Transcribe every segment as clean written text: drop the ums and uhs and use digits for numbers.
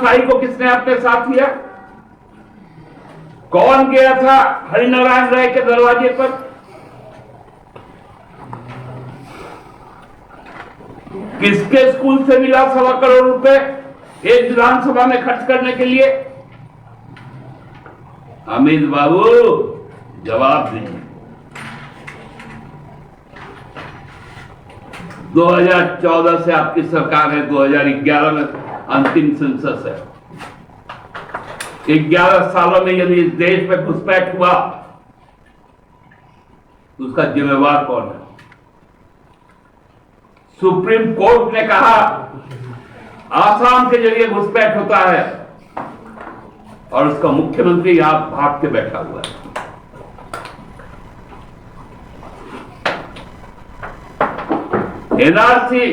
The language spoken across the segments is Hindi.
शाही को किसने अपने साथ लिया? कौन गया था हरिनारायण राय के दरवाजे पर? किसके स्कूल से मिला 1.25 करोड़ रुपए एक विधानसभा में खर्च करने के लिए? अमित बाबू जवाब दीजिए। 2014 से आपकी सरकार है, 2011 में अंतिम सेंसस है। 11 सालों में यदि इस देश में घुसपैठ हुआ तो उसका जिम्मेवार कौन है? सुप्रीम कोर्ट ने कहा आसाम के जरिए घुसपैठ होता है और उसका मुख्यमंत्री यहां भाग के बैठा हुआ है। एनआरसी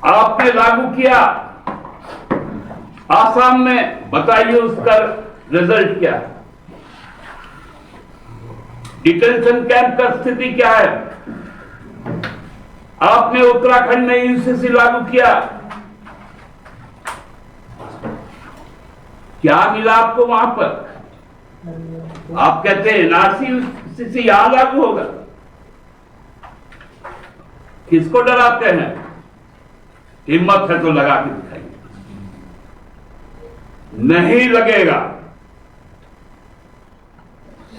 आपने लागू किया आसाम में, बताइए उसका रिजल्ट क्या है? डिटेंशन कैंप का स्थिति क्या है? आपने उत्तराखंड में यूसीसी लागू किया, क्या मिला आपको वहां पर? आप कहते हैं एनआरसी यूसीसी यहां लागू होगा। किसको डराते हैं? हिम्मत है तो लगा के दिखाइए। नहीं लगेगा।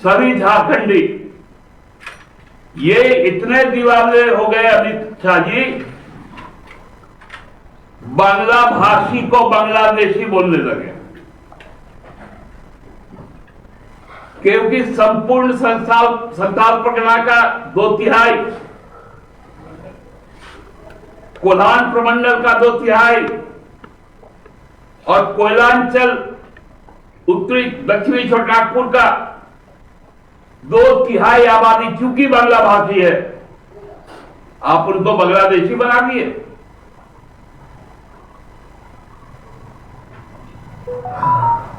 सभी झारखंडी ये इतने दीवाने हो गए अमित शाह जी, बांग्ला भाषी को बांग्लादेशी बोलने लगे, क्योंकि संपूर्ण संथाल परगना का 2/3, कोल्हान प्रमंडल का 2/3 और कोयलांचल उत्तरी दक्षिणी छोटानागपुर का 2/3 आबादी चूंकि बांग्ला भाषी है, आप उनको बांग्लादेशी बना दिए।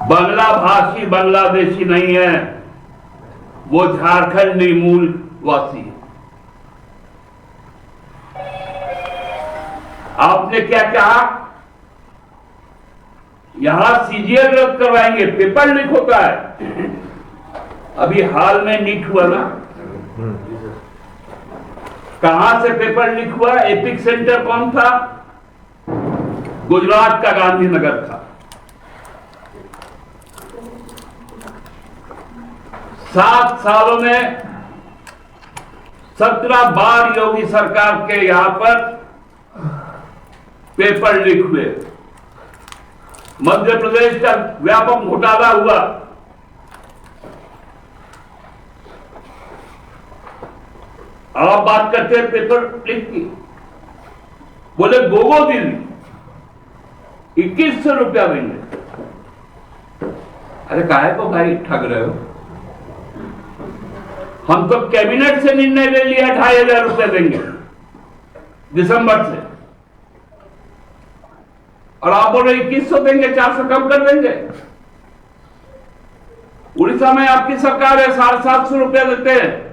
बांग्ला भाषी बांग्लादेशी नहीं है, वो झारखंडी मूल वासी है। आपने क्या कहा? यहां सीजीएल रद्द करवाएंगे, पेपर लीक होता है। अभी हाल में लीक हुआ ना, कहां से पेपर लीक हुआ? एपिक सेंटर कौन था? गुजरात का गांधीनगर था। 7 सालों में 17 बार योगी सरकार के यहां पर पेपर लीक हुए। मध्य प्रदेश का व्यापक घोटाला हुआ। आप बात करते हैं पेपर लीक की, बोले गोगो दिल्ली 2100 रुपया देंगे। अरे काहे को भाई ठग रहे हो? हम तो कैबिनेट से निर्णय ले लिया 2500 रुपये देंगे दिसंबर से, और आप बोल रहे 2100 देंगे, 400 कम कर देंगे। उड़ीसा में आपकी सरकार है 750 रुपया देते हैं।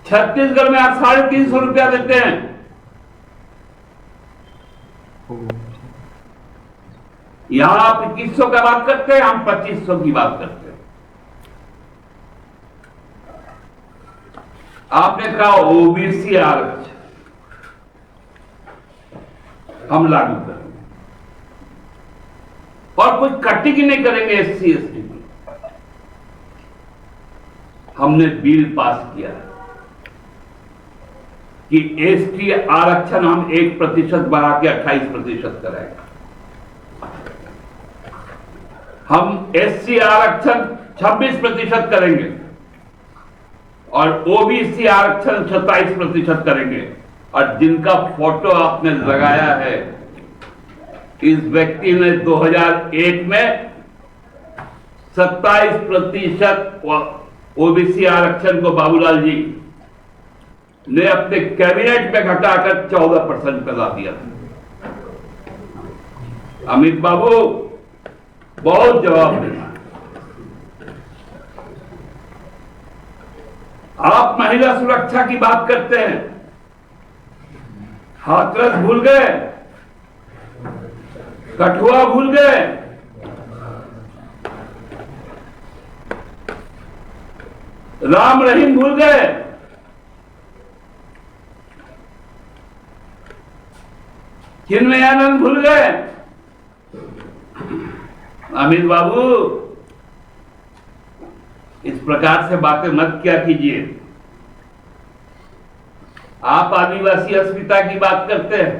छत्तीसगढ़ में आप 350 रुपया देते हैं। यहां आप 2100 का बात करते हैं, हम 2500 की बात करते हैं। आपने कहा ओबीसी आरक्षण हम लागू करेंगे और कोई कटिंग नहीं करेंगे एससी एसटी में। हमने बिल पास किया कि एसटी आरक्षण हम 1% बढ़ा के 28% कराएंगे। हम एससी आरक्षण 26% करेंगे और ओबीसी आरक्षण 27% करेंगे। और जिनका फोटो आपने लगाया है, इस व्यक्ति ने 2001 में 27% ओबीसी आरक्षण को बाबूलाल जी ने अपने कैबिनेट में घटाकर 14% पे ला दिया। अमित बाबू बहुत जवाब देना। आप महिला सुरक्षा की बात करते हैं, हाथरस भूल गए, कठुआ भूल गए, राम रहीम भूल गए, चिन्मयानंद भूल गए। अमित बाबू, इस प्रकार से बातें मत किया कीजिए। आप आदिवासी अस्मिता की बात करते हैं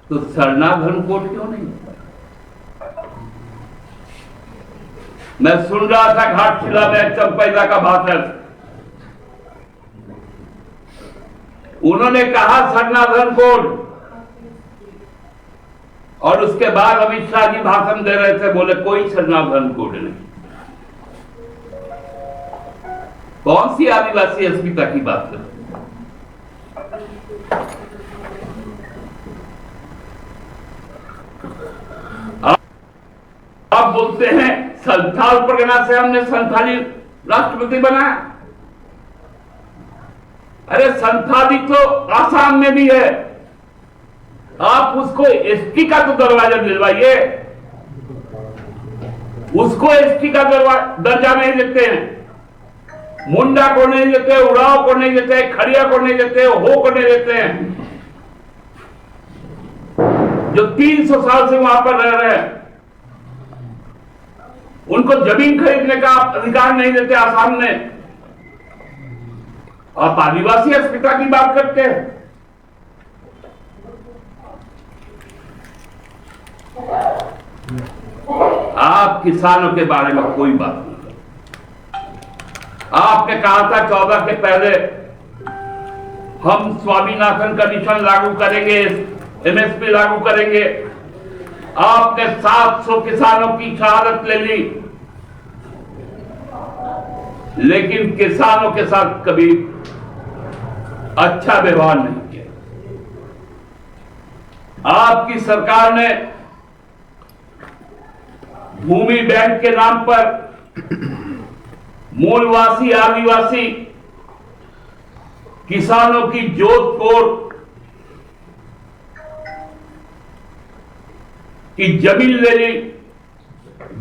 तो सरना धर्मकोड क्यों नहीं? मैं सुन रहा था घाटशिला में चंपैदा का भाषण, उन्होंने कहा सरना धर्मकोड, और उसके बाद अमित शाह जी भाषण दे रहे थे, बोले कोई सरना धर्मकोड नहीं। कौन सी आदिवासी अस्मिता की बात करते? आप बोलते हैं संथाल परगना से हमने संथाली राष्ट्रपति बनाया। अरे संथाली तो आसाम में भी है, आप उसको एसटी का तो दरवाजा दिलवाइए। उसको एसटी का दर्जा नहीं देते हैं, मुंडा को नहीं देते, उड़ाव को नहीं देते, खड़िया को नहीं देते, हो को नहीं देते हैं, जो 300 साल से वहां पर रह रहे हैं। उनको जमीन खरीदने का अधिकार नहीं देते आसाम में। आप आदिवासी अस्मिता की बात करते हैं। आप किसानों के बारे में कोई बात नहीं। आपने कहा था 14 के पहले हम स्वामीनाथन कमीशन लागू करेंगे, एमएसपी लागू करेंगे। आपने 700 किसानों की शहादत ले ली, लेकिन किसानों के साथ कभी अच्छा व्यवहार नहीं किया। आपकी सरकार ने भूमि बैंक के नाम पर मूलवासी आदिवासी किसानों की जोत तोड़ की जमीन ले ली,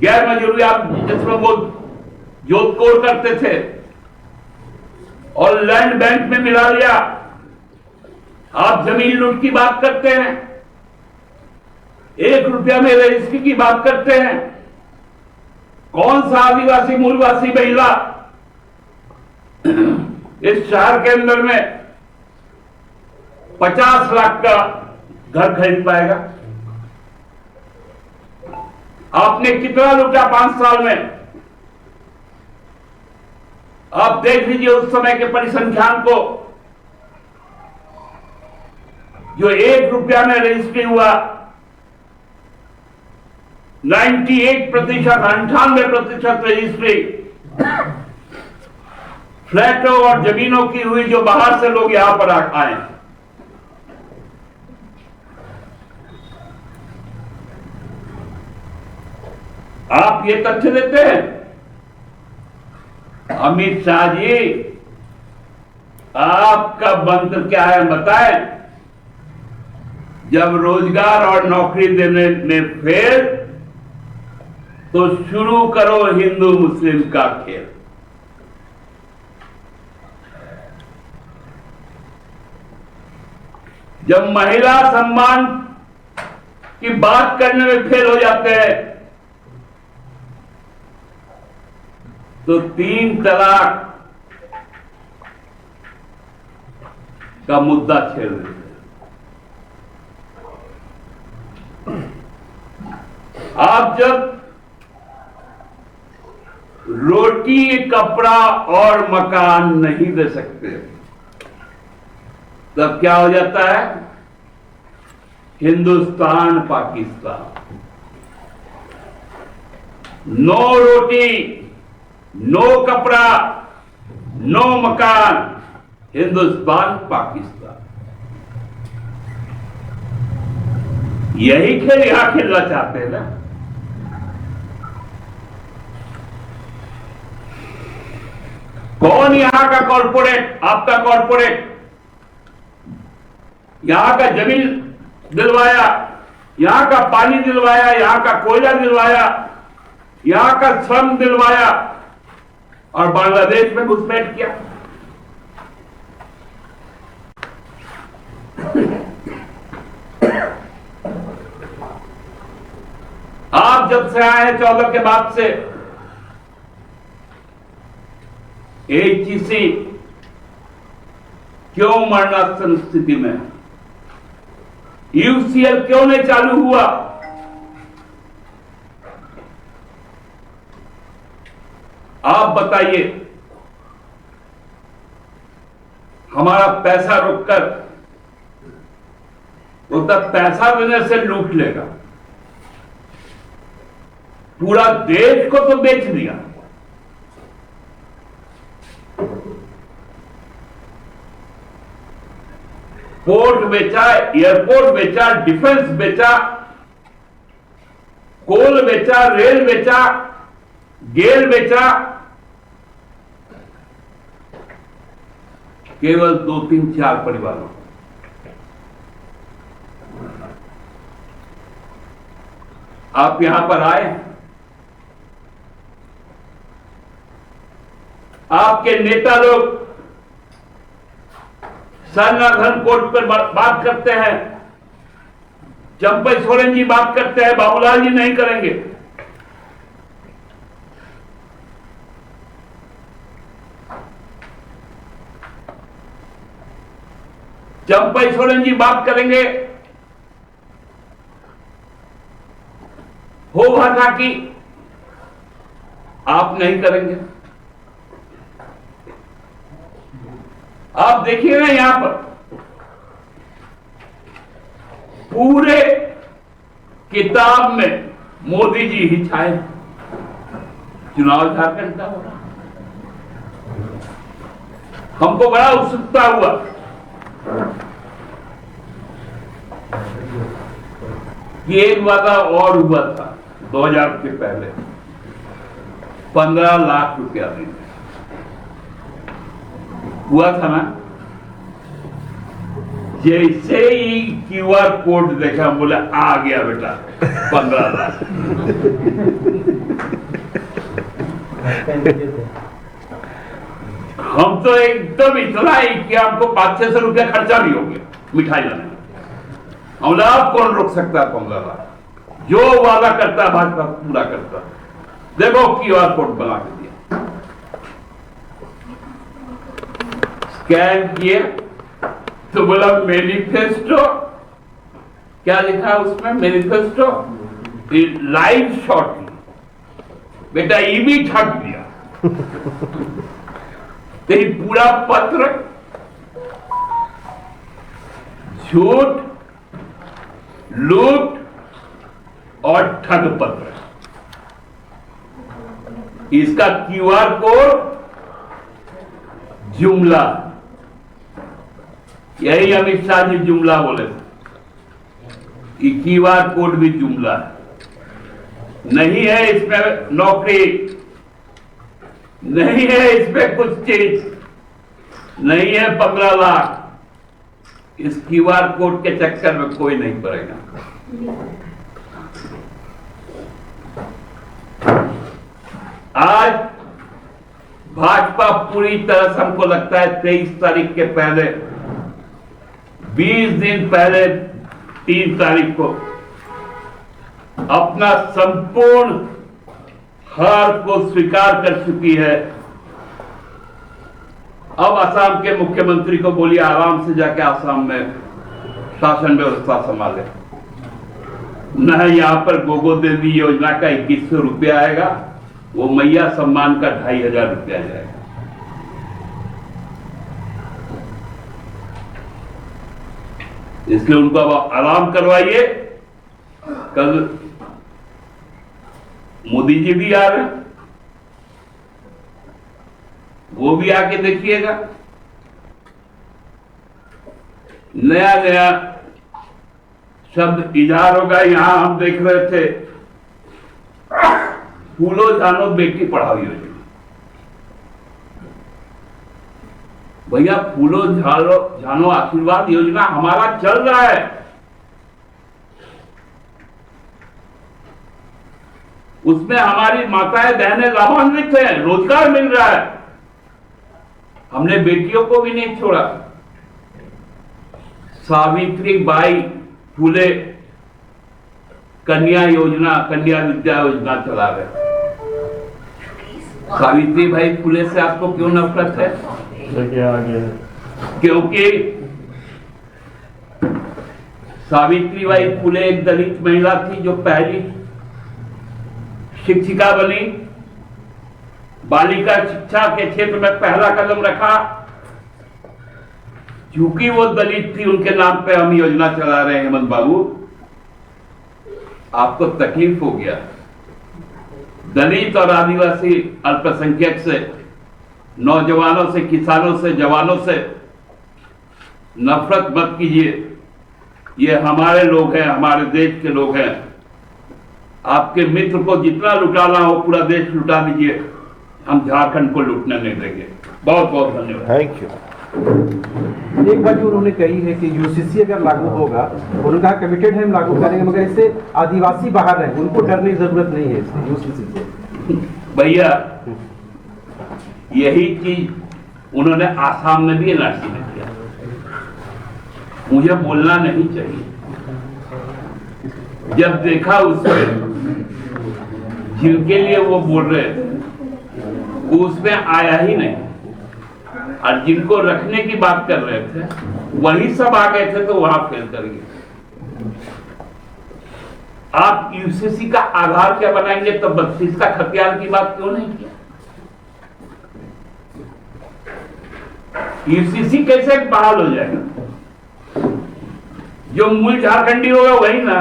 गैर मजूरी आप जिसमें वो जोत तोड़ करते थे, और लैंड बैंक में मिला लिया। आप जमीन लूट की बात करते हैं, 1 रुपया में रजिस्ट्री की बात करते हैं। कौन सा आदिवासी मूलवासी महिला इस शहर के अंदर में 50 लाख का घर खरीद पाएगा? आपने कितना लूटा 5 साल में? आप देख लीजिए उस समय के परिसंख्यान को, जो 1 रुपया में रजिस्ट्री हुआ, 98%, 98% रजिस्ट्री फ्लैटों और जमीनों की हुई, जो बाहर से लोग यहां पर आए। आप ये तथ्य देते हैं? अमित शाह जी, आपका मंत्र क्या है बताएं? जब रोजगार और नौकरी देने में फेल, तो शुरू करो हिंदू मुस्लिम का खेल। जब महिला सम्मान की बात करने में फेल हो जाते हैं, तो 3 तलाक का मुद्दा छेड़ देते हैं। आप जब रोटी, कपड़ा और मकान नहीं दे सकते, तब क्या हो जाता है? हिंदुस्तान पाकिस्तान। नो रोटी, नो कपड़ा, नो मकान, हिंदुस्तान पाकिस्तान। यही खेल यहां खेलना चाहते हैं ना? कौन यहां का कॉर्पोरेट, आपका कॉर्पोरेट यहां का जमीन दिलवाया, यहां का पानी दिलवाया, यहां का कोयला दिलवाया, यहां का श्रम दिलवाया और बांग्लादेश में घुसपैठ किया। आप जब से आए हैं 14 के बाद से एचईसी क्यों मरणासन स्थिति में, यूसीएल क्यों नहीं चालू हुआ? आप बताइए। हमारा पैसा रोककर वो तब पैसा देने से लूट लेगा। पूरा देश को तो बेच दिया। पोर्ट बेचा, एयरपोर्ट बेचा, डिफेंस बेचा, कोल बेचा, रेल बेचा, गेल बेचा। केवल 2, 3, 4 परिवारों। आप यहां पर आए, आपके नेता लोग सरनाधन कोर्ट पर बात करते हैं, चंपई सोरेन जी बात करते हैं, बाबूलाल जी नहीं करेंगे। चंपई सोरेन जी बात करेंगे हो भाषा की, आप नहीं करेंगे। आप देखिए ना, यहां पर पूरे किताब में मोदी जी ही छाए। चुनाव झारखंड का हो रहा, हमको बड़ा उत्सुकता हुआ कि एक वादा और हुआ था 2000 के पहले, 15 लाख रुपया देंगे, हुआ था ना। जैसे ही क्यूआर कोड देखा, बोला आ गया बेटा 15 लाख। हम तो एकदम इतना ही कि आपको 500-600 रुपया खर्चा भी हो गया मिठाई लाने में। हम आप कौन रोक सकता है 15 लाख? जो वादा करता है भाजपा पूरा करता है। देखो क्यूआर कोड बना के दिया, स्कैन किए तो बोला मैनिफेस्टो। क्या लिखा उसमें? Manifesto live shot. बेटा ये भी ठग दिया। तो ये पूरा पत्र झूठ, लूट और ठग पत्र। इसका क्यूआर कोड जुमला, यही अमित शाह जी जुमला बोले थे। क्यूआर कोड भी जुमला है। नहीं है इसमें नौकरी, नहीं है इसमें कुछ चीज, नहीं है 15 लाख। इस क्यूआर कोड के चक्कर में कोई नहीं पड़ेगा। आज भाजपा पूरी तरह से, हमको लगता है 23 तारीख के पहले, 20 दिन पहले 3 तारीख को अपना संपूर्ण हार को स्वीकार कर चुकी है। अब असम के मुख्यमंत्री को बोलिए आराम से जाके असम में शासन व्यवस्था संभाले। न यहां पर गोगो देवी योजना का 2100 रुपया आएगा, वो मैया सम्मान का 2500 रुपया जाएगा। इसलिए उनको अब आराम करवाइए। कल मोदी जी भी आ रहे हैं, वो भी आके देखिएगा। नया नया शब्द इजार होगा। यहां हम देख रहे थे फूलो जानो बेटी पढ़ाओ योजना। भैया फूलो जानो आशीर्वाद योजना हमारा चल रहा है। उसमें हमारी माताएं बहनें लाभान्वित हैं, रोजगार मिल रहा है। हमने बेटियों को भी नहीं छोड़ा। सावित्री बाई फुले कन्या योजना, कन्या विद्या योजना चला रहे। सावित्री बाई फुले से आपको क्यों नफरत है? क्योंकि सावित्री बाई फुले एक दलित महिला थी जो पहली शिक्षिका बनी, बालिका शिक्षा के क्षेत्र में पहला कदम रखा। क्योंकि वो दलित थी, उनके नाम पे हम योजना चला रहे हैं। हेमंत बाबू, आपको तकलीफ हो गया। दलित और आदिवासी अल्पसंख्यक से, नौजवानों से, किसानों से, जवानों से नफरत मत कीजिए। ये हमारे लोग हैं, हमारे देश के लोग हैं। आपके मित्र को जितना लुटाना हो पूरा देश लुटा दीजिए, हम झारखंड को लूटने नहीं देंगे। बहुत बहुत धन्यवाद। Thank you. एक बात जो उन्होंने कही है कि यूसीसी अगर लागू होगा, उन्होंने कहा कमिटेड है हम लागू करेंगे, मगर इससे आदिवासी बाहर रहे, उनको डरने की जरूरत नहीं है इससे यूसीसी से। भैया यही चीज उन्होंने आसाम में भी एनआरसी में किया। मुझे बोलना नहीं चाहिए। जब देखा उसमें जिनके लिए वो बोल रहे थे वो उसमें आया ही नहीं, और जिनको रखने की बात कर रहे थे वही सब आ गए थे, तो वहां फेल कर गए। आप यूसीसी का आधार क्या बनाएंगे? तो 32 का खतियान की बात क्यों नहीं किया? यूसीसी कैसे बहाल हो जाएगा? जो मूल झारखंडी होगा वही ना।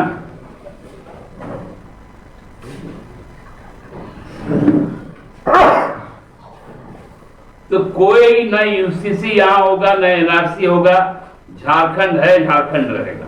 तो कोई न यूसीसी यहां होगा, न एनआरसी होगा। झारखंड है, झारखंड रहेगा।